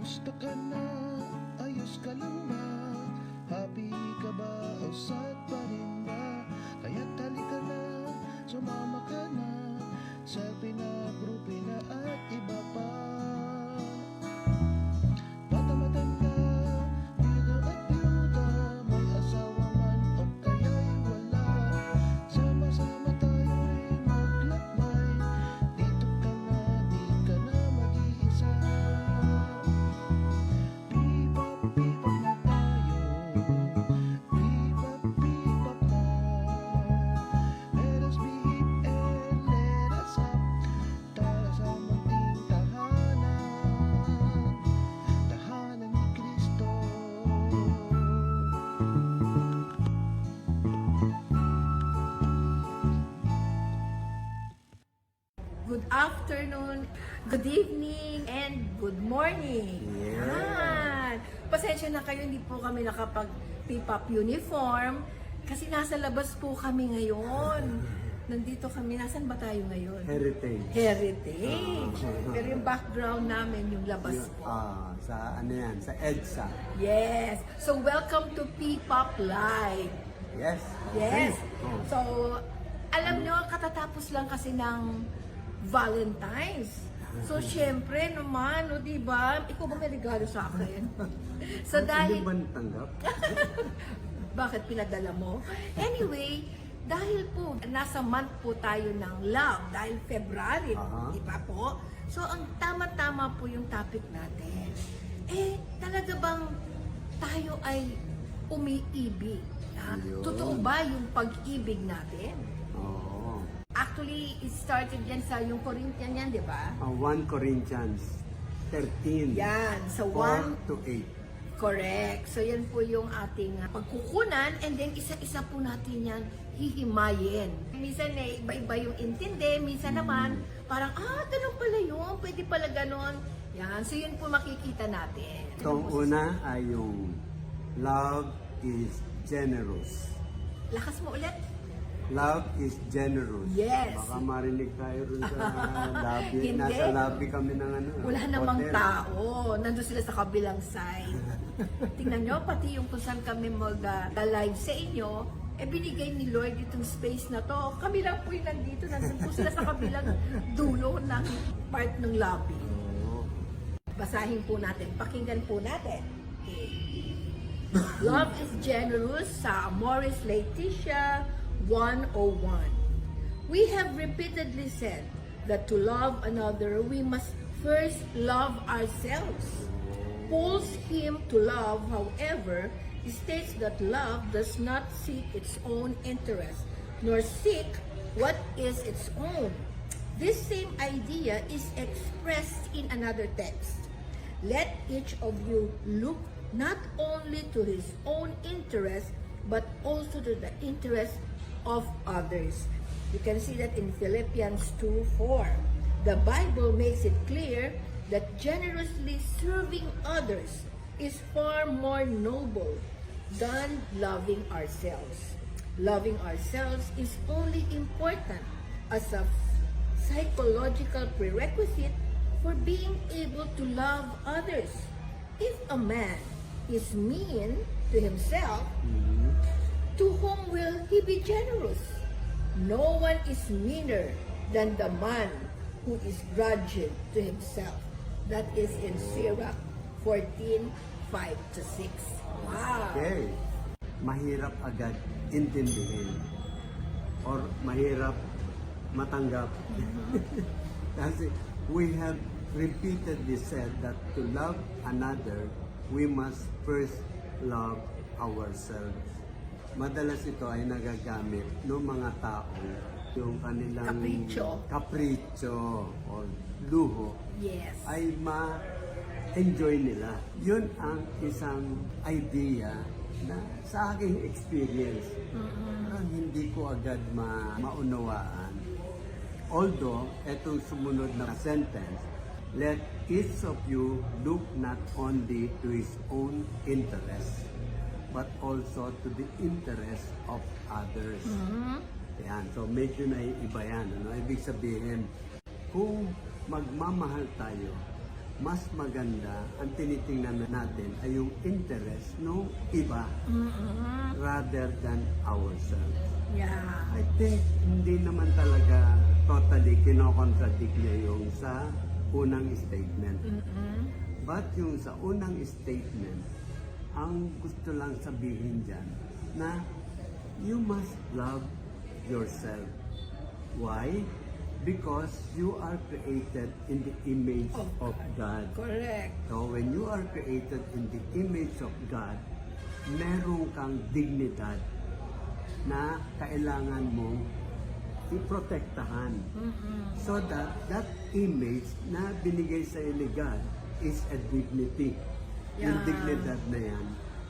Kamusta ka na? Ayos ka lang ba? Happy ka ba? O sad pa rin ba? Kaya't halika na, sumama ka na. Selfie na, groupie na at iba pa. Bata matanda, bida at byuda, may asawa man o kaya'y wala. Sama-sama tayo'y maglakbay, dito ka na, di ka na mag-iisa. Bebop, bebop na tayo, bebop, bebop na. Let us be hip and let us up, tara sa munting tahanan, tahanan ni Kristo. Good afternoon, good evening, and good morning. Yan. Pasensya na kayo, hindi po kami nakapag-P-pop uniform kasi nasa labas po kami ngayon. Nandito kami, nasan ba tayo ngayon? Heritage. Heritage. Pero yung background namin, yung labas po. Sa ano yan? Sa EDSA. Yes. So, welcome to P-pop Live. Yes. Yes. Oh. So, alam nyo, katatapos lang kasi ng Valentine's. So, syempre naman, o diba? Ikaw ba may regalo sa akin? So, dahil... Hindi ba natanggap? Bakit pinadala mo? Anyway, dahil po, nasa month po tayo ng love, dahil February, di ba po? So, ang tama-tama po yung topic natin. Eh, talaga bang tayo ay umiibig? Ha? Yun. Totoo ba yung pag-ibig natin? Oo. Actually, it started yan sa yung Corinthian yan, di ba? 1 Corinthians 13. Yan, sa 4 to 8. Correct. So, yan po yung ating pagkukunan and then isa-isa po natin yan hihimayin. Minsan iba-iba yung intindi, minsan naman parang, ganun pala yun, pwede pala ganun. Yan, so yun po makikita natin. Itong una ay yung love is generous. Lakas mo ulit. Love is generous. Yes. Baka marinig tayo rin sa lobby. Hindi. Nasa lobby kami ng ano. Wala namang hotel. tao. Nandun sila sa kabilang side. Tingnan nyo, pati yung kung saan kami mag-live sa inyo, binigay ni Lord itong space na to. Kami lang po yung nandito. Nandun po sila sa kabilang dulo ng part ng lobby. Oo. Basahin po natin. Pakinggan po natin. Love is generous sa Amoris Laetitia 101. We have repeatedly said that to love another, we must first love ourselves. Paul's hymn to love, however, states that love does not seek its own interest, nor seek what is its own. This same idea is expressed in another text. Let each of you look not only to his own interest, but also to the interest of others. You can see that in Philippians 2:4. The Bible makes it clear that generously serving others is far more noble than loving ourselves. Loving ourselves is only important as a psychological prerequisite for being able to love others. If a man is mean to himself, to whom will he be generous? No one is meaner than the man who is grudging to himself. That is in Sirach 14:5-6. Wow! Okay. Mahirap agad intindihin or mahirap matanggap. Kasi we have repeatedly said that to love another, we must first love ourselves. Madalas ito ay nagagamit ng mga tao yung kanilang kapritsyo o luho Yes. ay ma-enjoy nila. Yun ang isang idea na sa aking experience, parang hindi ko agad maunawaan. Although, etong sumunod na sentence, let each of you look not only to his own interest, but also to the interest of others. Yan. So, medyo naiiba yan. Ano? Ibig sabihin, kung magmamahal tayo, mas maganda ang tinitingnan natin ay yung interest ng iba rather than ourselves. Yeah. I think hindi naman talaga totally kinokontradict niya yung sa unang statement. But yung sa unang statement, ang gusto lang sabihin dyan na you must love yourself. Why? Because you are created in the image of God. Correct. So when you are created in the image of God, meron kang dignidad na kailangan mong iprotektahan. So that that image na binigay sa iyo ni God is a dignity. Yung Yeah. dignidad na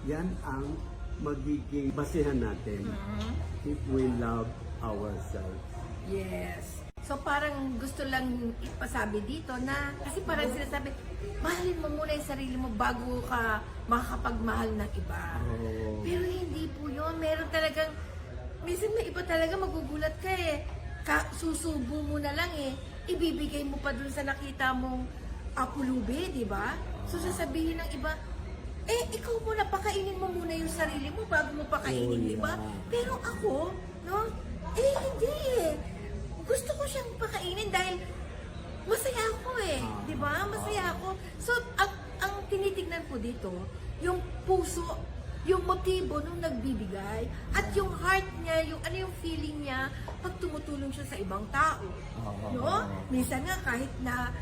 yan ang magiging basihan natin if we love ourselves. Yes. So parang gusto lang ipasabi dito na, kasi parang sinasabi, mahalin mo muna yung sarili mo bago ka makakapagmahal ng iba. Oh. Pero hindi po yun. Meron talagang, minsan may iba talaga magugulat ka eh. Susubo mo na lang eh. Ibibigay mo pa dun sa nakita mong pulubi, di ba? So sasabihin ng iba, ikaw muna, pakainin mo muna yung sarili mo bago mo pakainin yung iba. Pero ako, no? Hindi eh. Gusto ko siyang pakainin dahil masaya ako eh. Di ba? Masaya ako. So, ang tinitignan ko dito, yung puso, yung motibo nung nagbibigay, at yung heart niya, yung ano yung feeling niya pag tumutulong siya sa ibang tao. No? Minsan nga kahit na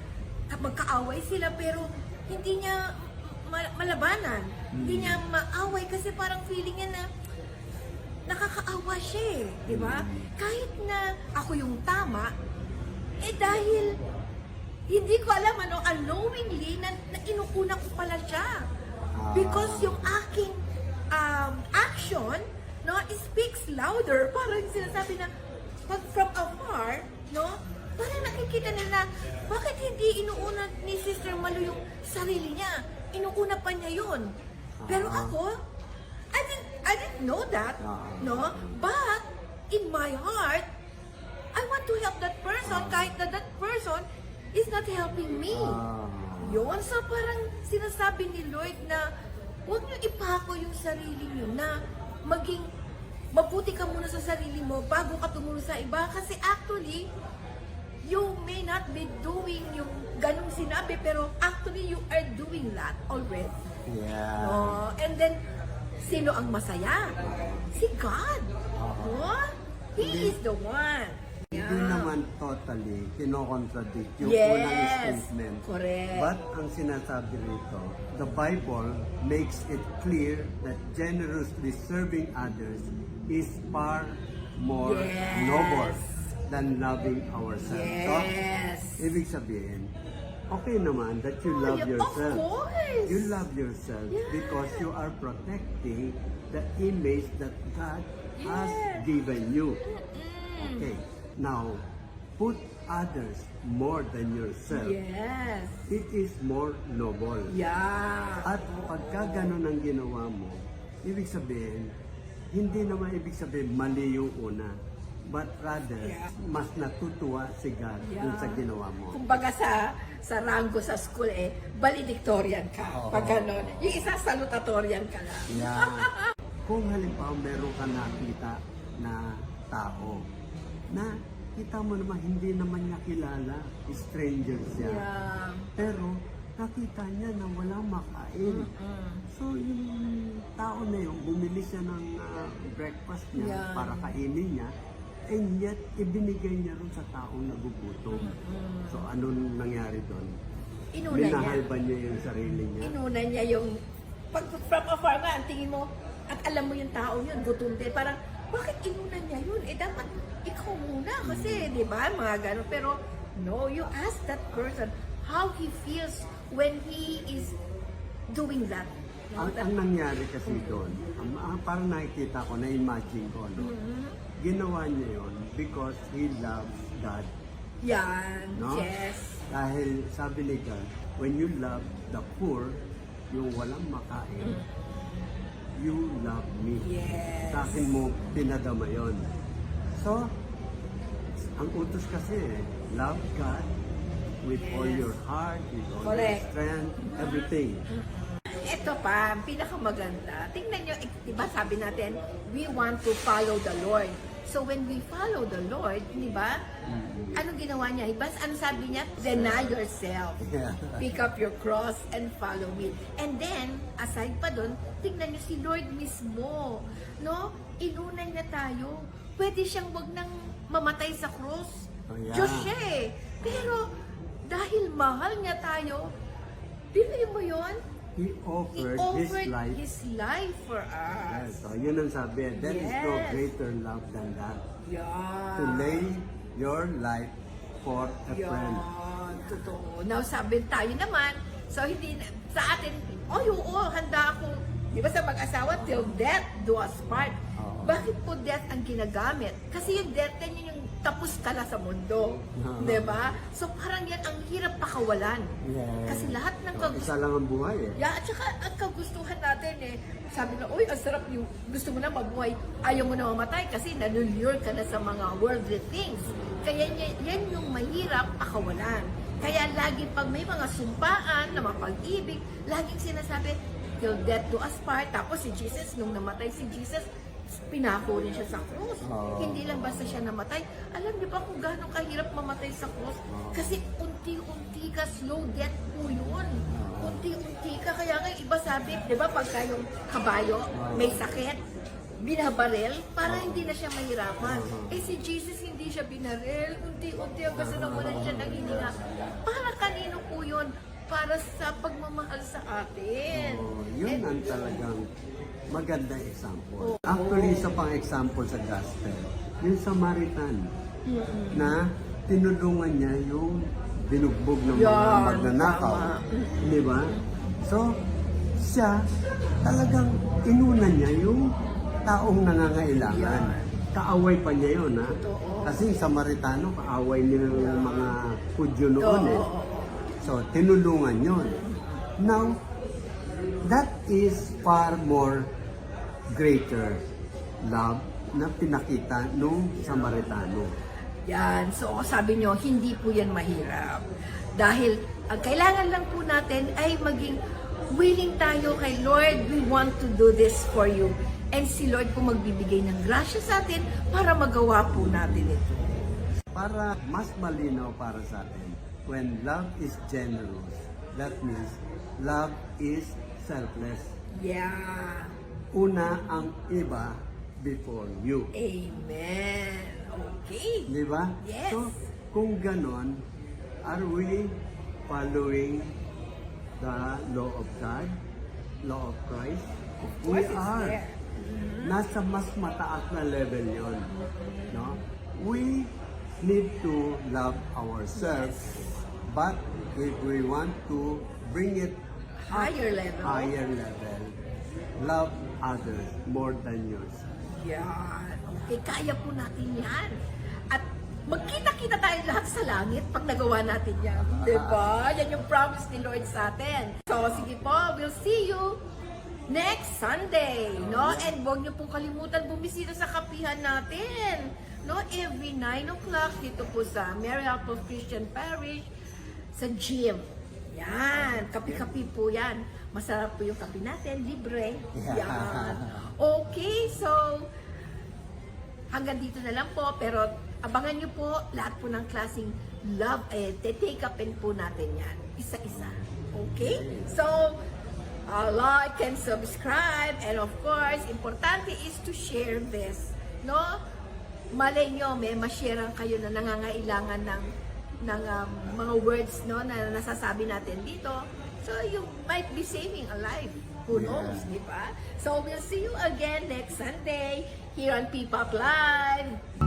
magkaaway sila pero hindi niya malabanan. Hindi niya maaway kasi parang feeling niya na nakakaawa siya eh, di ba? Kahit na ako yung tama, dahil hindi ko alam unknowingly na inukuna ko pala siya. Because yung aking action, no, it speaks louder. Parang sinasabi na, pag from afar, no, parang nakikita nila, bakit hindi inuuna ni Sister Malu yung sarili niya? Inuuna pa niya yun. Pero ako, I didn't know that, no? But in my heart, I want to help that person kahit na that person is not helping me. Yun, so parang sinasabi ni Lord na huwag niyo ipako yung sarili niyo na maging mabuti ka muna sa sarili mo bago ka tumulong sa iba. Kasi actually, you may not be doing yung ganong sinabi, pero actually you are doing that already. Yeah. Oh, and then, sino ang masaya? Si God. Oh, He is the one. Hindi naman totally kinokontradict yung Yes, unang statement. correct. But ang sinasabi rito, the Bible makes it clear that generously serving others is far more Yes. noble than loving ourselves. Yes. So, ibig sabihin, okay naman that you love yeah, yourself. of course. You love yourself because you are protecting the image that God has Yes. given you. Okay. Now, put others more than yourself. Yes. It is more noble. Yeah. At pagka ganun ang ginawa mo, ibig sabihin, hindi naman ibig sabihin mali yung una. But rather, Yeah. mas natutuwa si God dun sa ginawa mo. Kumbaga sa rango sa school valedictorian ka. Pag gano'n. Yung isa salutatorian ka lang. Yeah. Kung halimbawa meron ka nakita na tao na kita mo naman hindi naman niya kilala, stranger siya. Yeah. Pero nakita niya na walang makain. So yung tao na yun, bumili siya ng breakfast niya Yeah. para kainin niya. And yet, ibinigay niya rin sa taong nagugutom. So anong nangyari doon? Inuna Minahal niya. ba niya yung sarili niya? Inuna niya yung pag from afar nga, ang tingin mo at alam mo yung tao yun, gutom din. Parang, bakit inuna niya yun? Dapat ikaw muna kasi, di ba? Mga gano'n. Pero, no, you ask that person how he feels when he is doing that. No, Ang nangyari kasi doon, parang nakikita ko, na-imagine ko, no? Ginawa niya yun because he loves God. yan, No? yes. Dahil sabi ni God, when you love the poor, yung walang makain, you love me. Yes. Sa akin mo pinadama yun. So, ang utos kasi, love God with all Yes. your heart, with all Correct. your strength, everything. Ito pa, ang pinakamaganda. Tingnan nyo, di ba sabi natin, we want to follow the Lord. So when we follow the Lord, di ba, anong ginawa niya? Iba, ano sabi niya? Deny yourself. Yeah. Pick up your cross and follow me. And then, aside pa dun, tingnan niyo si Lord mismo. No? Inuna niya tayo. Pwede siyang wag nang mamatay sa cross. Oh, yeah. Diyos siya eh. Pero, dahil mahal niya tayo, bibili mo yun? He He offered, offered his life. His life for us. Yes, so yun ang sabi. There is no Yes. greater love than that. Yeah. To lay your life for a friend. Yan, totoo. Now, sabi tayo naman, so hindi, sa atin, oo, handa ako. Di ba sa mag-asawa, till death do us part. Oo. Bakit po death ang ginagamit? Kasi yung death, yan yung tapos ka na sa mundo. Oo. Di ba? So parang yan ang hirap pakawalan. Yeah. Kasi lahat ng So, isa lang ang buhay eh. Yeah, at saka ang kagustuhan natin eh, sabi na, uy, ang sarap yung gusto mo na mabuhay, ayaw mo na mamatay kasi nanulure ka na sa mga worldly things. Kaya yan yung mahirap pakawalan. Kaya lagi pag may mga sumpaan na mapag-ibig, laging sinasabi, till death do us part. Tapos si Jesus, nung namatay si Jesus, pinako rin siya sa krus. Oo. Hindi lang basta siya namatay. Alam niyo ba kung gaano kahirap mamatay sa krus? Kasi unti-unti ka, slow death po yun. Unti-unti ka. Kaya nga iba sabi, di ba pagka yung kabayo may sakit, binabaril para hindi na siya mahirapan. Eh si Jesus hindi siya binaril. Unti-unti hanggang sa nawalan siya ng hininga. Para kanino po yun? Para sa pagmamahal sa atin. Oh, yun ang talagang magandang example. Actually, isa pang example sa gospel, yung Samaritan na tinulungan niya yung binugbog ng mga Yan, magnanakaw. tama. Di ba? So, siya talagang inuna niya yung taong nangangailangan. Kaaway pa niya yun, ha? Totoo. Kasi yung Samaritano, kaaway niya ng mga Hudyo noon, eh. Oo. So, tinulungan yun. Now, that is far more greater love na pinakita nung Samaritano. Yan. So, sabi nyo, hindi po yan mahirap. Dahil, ang kailangan lang po natin ay maging willing tayo kay Lord, we want to do this for you. And si Lord po magbibigay ng grasya sa atin para magawa po natin ito. Para mas malinaw para sa atin, when love is generous, that means love is selfless. Yeah. Una ang iba before you. Amen. Okay. Di ba? Yes. So, kung ganon, are we following the law of God, law of Christ? Of We course, it's are. there. Nasa mas mataas na level yon. No? We need to love ourselves, but if we want to bring it up Higher level. higher level, love others more than yourself. Yan. Okay, kaya po natin yan. At magkita-kita tayo lahat sa langit pag nagawa natin yan. Diba? Yan yung promise ni Lord sa atin. So, sige po, we'll see you next Sunday. No? And huwag niyo pong kalimutan bumisita sa kapihan natin. No? Every 9 o'clock dito po sa Mary Apple Christian Parish sa gym. Yan. Kapi-kapi po yan. Masarap po yung kape natin. Libre. Yan. Okay, so hanggang dito na lang po. Pero abangan nyo po lahat po ng klaseng love. Take upin po natin yan. Isa-isa. Okay? So, like and subscribe. And of course, importante is to share this. No? Malay nyo, may masharean kayo na nangangailangan ng mga words no na nasasabi natin dito. So you might be saving a life. Who knows, di ba? So we'll see you again next Sunday here on P-Pop Live.